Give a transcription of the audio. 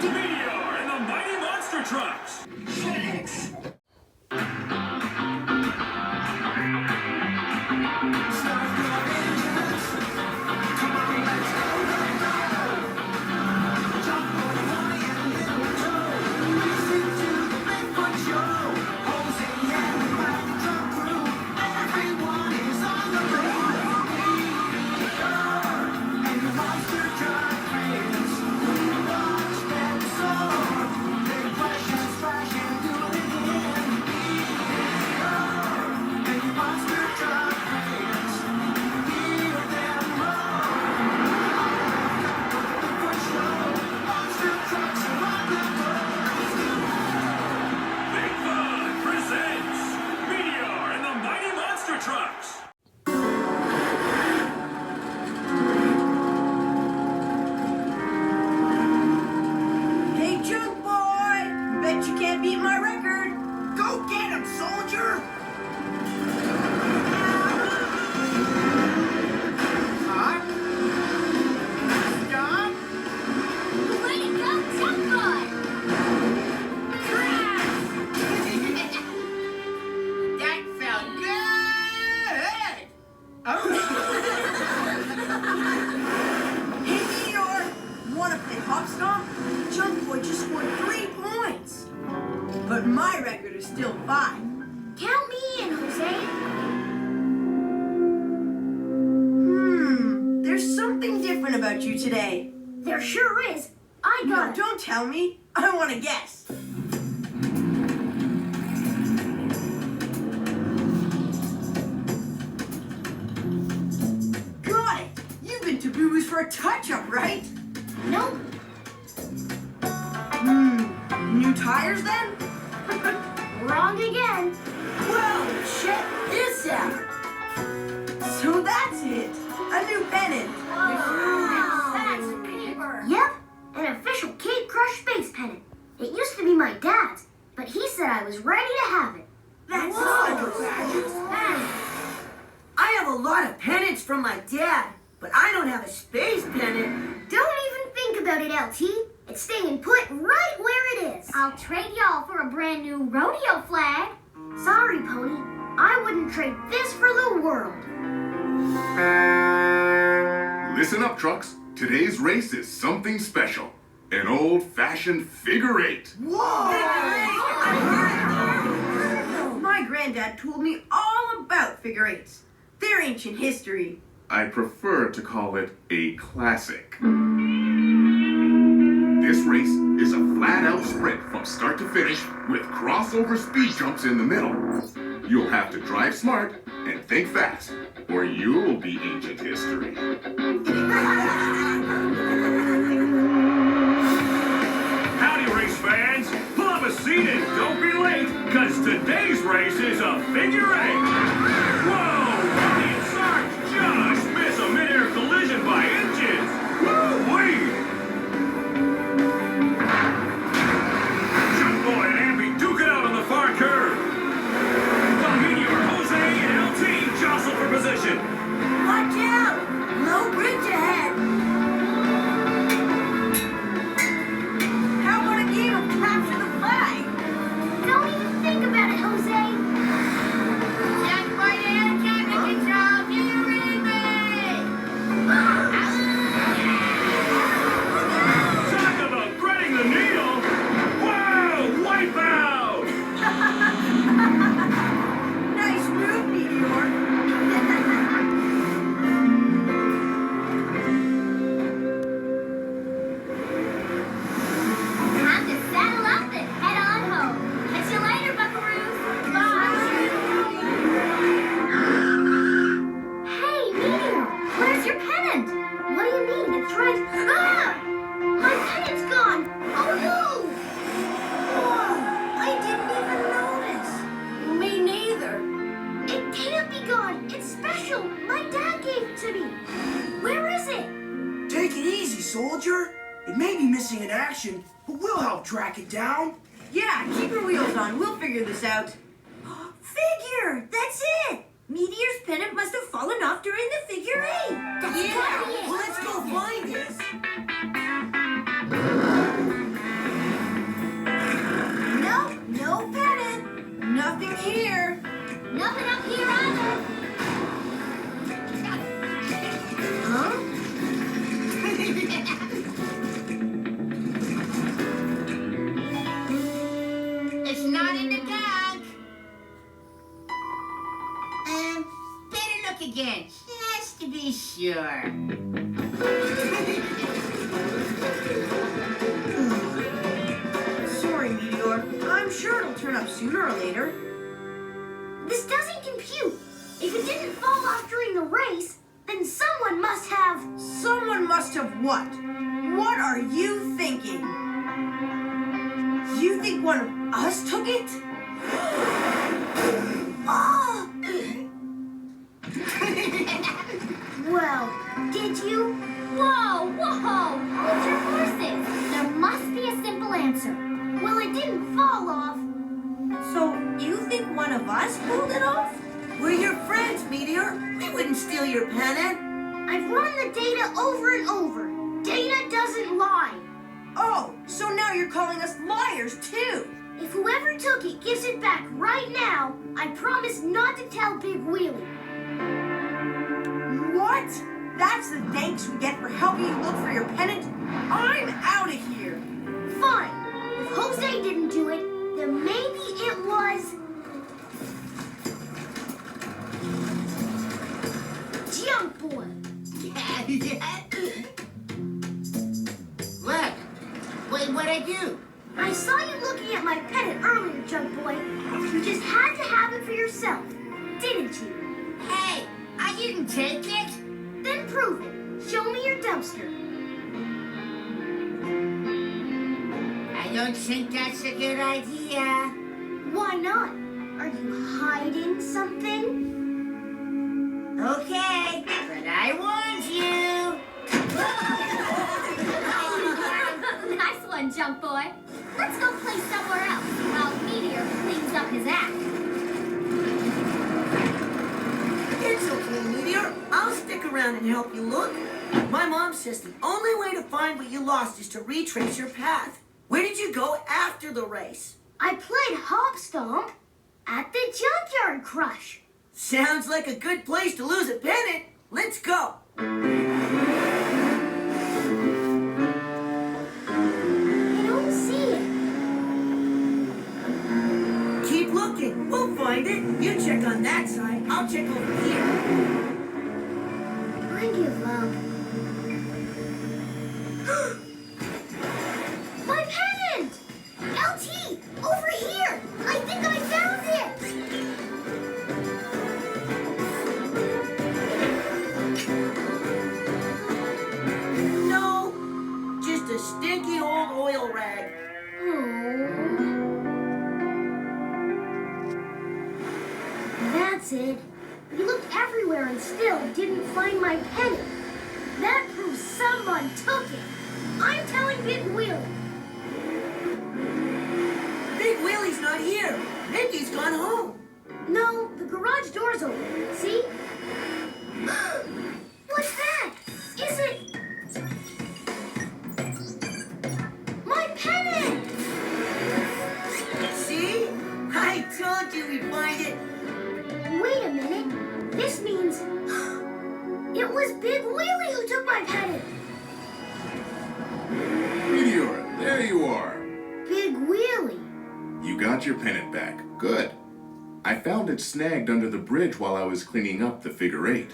Meteor and the Mighty Monster Trucks. Jetix. Bigfoot presents Meteor and the Mighty Monster Trucks. Hey, Junk Boy! Bet you can't beat my record! Go get him, soldier! Stop! Stop! Way to go, Junk Boy! That felt good! Oh. Hey, Meteor! Wanna play hop stomp? Junk Boy just scored 3 points! But my record is still 5. Count me in, Jose. There's something different about you today. There sure is. I No, got it. don't tell me. I want to guess. Got it! You've been to Boo Boo's for a touch-up, right? Nope. New tires then? Wrong again. Whoa, check this out! So that's it! A new pennant! Wow. That's paper. Yep, an official Cape Crush space pennant. It used to be my dad's, but he said I was ready to have it. That's I have a lot of pennants from my dad, but I don't have a space pennant. Don't even think about it, LT. It's staying put right where it is. I'll trade y'all for a brand new rodeo flag. Sorry, Pony. I wouldn't trade this for the world. Listen up, trucks. Today's race is something special. An old-fashioned figure eight. My granddad told me all about figure eights. Their ancient history. I prefer to call it a classic. This race is a flat-out sprint from start to finish with crossover speed jumps in the middle. You'll have to drive smart and think fast, or you'll be ancient history. Howdy, race fans. Pull up a seat and don't be late, because today's race is a figure eight. Whoa! Rodney and Sarge just miss a mid-air collision by inches. Woo-wee! Junk Boy and Amby duke it out on the far curve. While Meteor, Jose, and LT jostle for position. Watch out! Low bridge ahead! How about a game of capture the flag? Don't even think about it, Jose. Jack Boy and Captain Control, you read me! Talk about threading the needle. Whoa! Wipe out! Nice move, Meteor. Time to saddle up and head on home. Catch you later, buckaroos. Bye. Hey, Meteor, where's your pennant? What do you mean? It's right. Ah! My pennant's gone. Oh no! Whoa! I didn't even notice. Me neither. It can't be gone. It's special. My dad gave it to me. Where is it? Take it easy, soldier. It may be missing in action, but we'll help track it down. Yeah, keep your wheels on. We'll figure this out. Figure! That's it! Meteor's pennant must have fallen off during the figure eight. That's gotta be it. Well, let's go find it. sure. Sorry, Meteor. I'm sure it'll turn up sooner or later. This doesn't compute. If it didn't fall off during the race, then someone must have... Someone must have what? What are you thinking? You think one of us took it? Oh! Well, did you? Whoa, whoa! Hold your horses! There must be a simple answer. Well, it didn't fall off. So, you think one of us pulled it off? We're your friends, Meteor. We wouldn't steal your pennant. I've run the data over and over. Data doesn't lie. Oh, so now you're calling us liars, too. If whoever took it gives it back right now, I promise not to tell Big Wheelie. What? That's the thanks we get for helping you look for your pennant? I'm out of here. Fine. If Jose didn't do it, then maybe it was... Junk Boy. Look, wait, what'd I do? I saw you looking at my pennant earlier, Junk Boy. You just had to have it for yourself, didn't you? Hey, I didn't take it. Then prove it. Show me your dumpster. I don't think that's a good idea. Why not? Are you hiding something? Okay, but I warned you. Nice one, Junk Boy. Let's go play somewhere else while Meteor cleans up his act. It's okay, Meteor. I'll stick around and help you look. My mom says the only way to find what you lost is to retrace your path. Where did you go after the race? I played Hop Stomp at the Junkyard Crush. Sounds like a good place to lose a pennant. Let's go. I don't see it. Keep looking. We'll find it. You check on that side. I'll check over here. I give up. My pennant! LT! Over here! I think I found it! No, just a stinky old oil rag. That's it. We looked everywhere and still didn't find my pennant. That proves someone took it. I'm telling Big Wheelie. Big Willie's not here. Mickey's gone home. No, the garage door's open. See? What's that? Is it... my pennant! See? I told you we'd find it. Wait a minute. This means... it was Big Wheelie who took my pennant. Meteor, there you are. Big Wheelie. You got your pennant back. Good. I found it snagged under the bridge while I was cleaning up the figure 8.